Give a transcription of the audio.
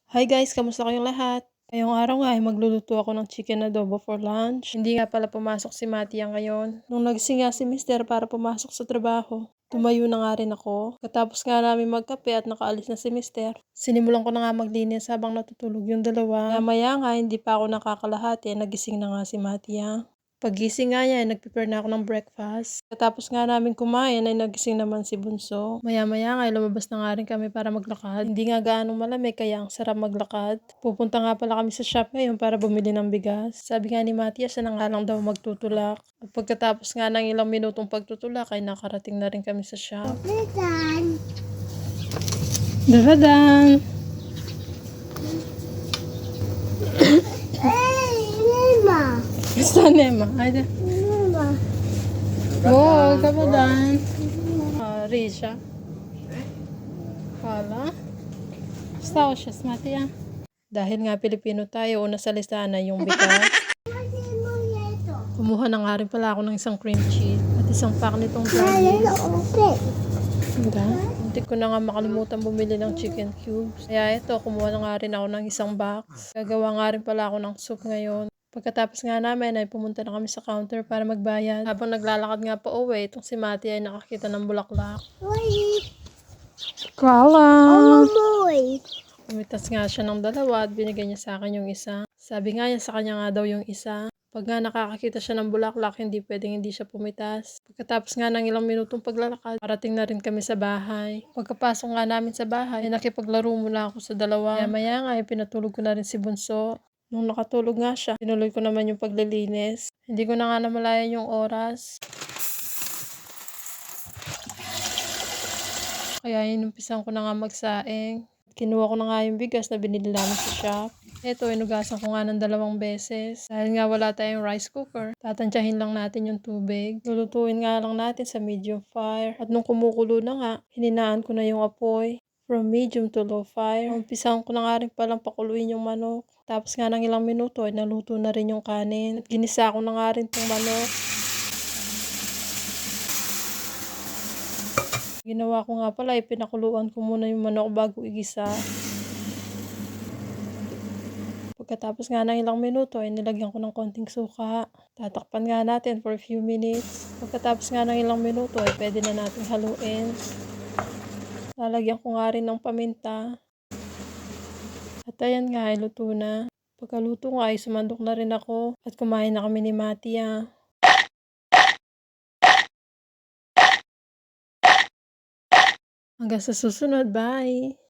Hi guys, kamusta kayong lahat? Ngayong araw nga ay magluluto ako ng chicken adobo for lunch. Hindi nga pala pumasok si Matia ngayon. Nung nagising nga si Mister para pumasok sa trabaho, tumayo na nga rin ako. Katapos nga namin magkape at nakaalis na si Mister, sinimulan ko na nga maglinis habang natutulog yung dalawa. Maya nga, hindi pa ako nakakalahati, nagising na nga si Matia. Paggising nga niya, nag-prepare na ako ng breakfast. Katapos nga namin kumain, ay nagising naman si Bunso. Maya-maya nga, lumabas na nga rin kami para maglakad. Hindi nga gaano malamig, kaya ang sarap maglakad. Pupunta nga pala kami sa shop ngayon para bumili ng bigas. Sabi nga ni Matias, siya na nga lang daw magtutulak. At pagkatapos nga ng ilang minutong pagtutulak, ay nakarating na rin kami sa shop. Dadan! Gusto Nema? Ay, wow, kamudan. Risha. Wala. Gusto ko siya, Matia. Dahil nga Pilipino tayo, una sa listahan ay yung bigas. Kumuha na nga rin pala ako ng isang cream cheese at isang pack nitong Jollibee. Hindi ko na nga makalimutan bumili ng chicken cubes. Kaya ito, kumuha na nga rin ako ng isang box. Gagawa nga rin pala ako ng soup ngayon. Pagkatapos nga namin ay pumunta na kami sa counter para magbayad. Habang naglalakad nga pa uwi, itong si Mati ay nakakita ng bulaklak. Kala! Pumitas nga siya ng dalawa at binigay niya sa akin yung isa. Sabi nga niya sa kanya nga daw yung isa. Pag nga nakakakita siya ng bulaklak, hindi pwedeng hindi siya pumitas. Pagkatapos nga ng ilang minutong paglalakad, parating na rin kami sa bahay. Pagkapasok nga namin sa bahay, ay nakipaglaro muna ako sa dalawa. Maya nga ay pinatulog ko na rin si Bunso. Nung nakatulog nga siya, tinuloy ko naman yung paglilinis. Hindi ko na nga namalayan yung oras. Kaya inumpisan ko na nga magsaing. Kinuha ko na nga yung bigas na binili namin sa shop. Ito, inugasan ko nga ng 2 beses. Dahil nga wala tayong rice cooker, tatantyahin lang natin yung tubig. Lulutuin nga lang natin sa medium fire. At nung kumukulo na nga, hininaan ko na yung apoy. From medium to low fire. Umpisan ko na nga rin palang pakuluin yung manok. Tapos nga ng ilang minuto ay naluto na rin yung kanin. At ginisa ko na nga rin tong manok. Ginawa ko nga pala, pinakuluan ko muna yung manok bago igisa. Pagkatapos nga ng ilang minuto, ay nilagyan ko ng konting suka. Tatakpan nga natin for a few minutes. Pagkatapos nga ng ilang minuto, ay pwede na natin haluin. Lalagyan ko nga rin ng paminta. At ayan nga, ay luto na. Pagkaluto nga, ay sumandok na rin ako. At kumain na kami ni Matia. Hanggang sa susunod, bye!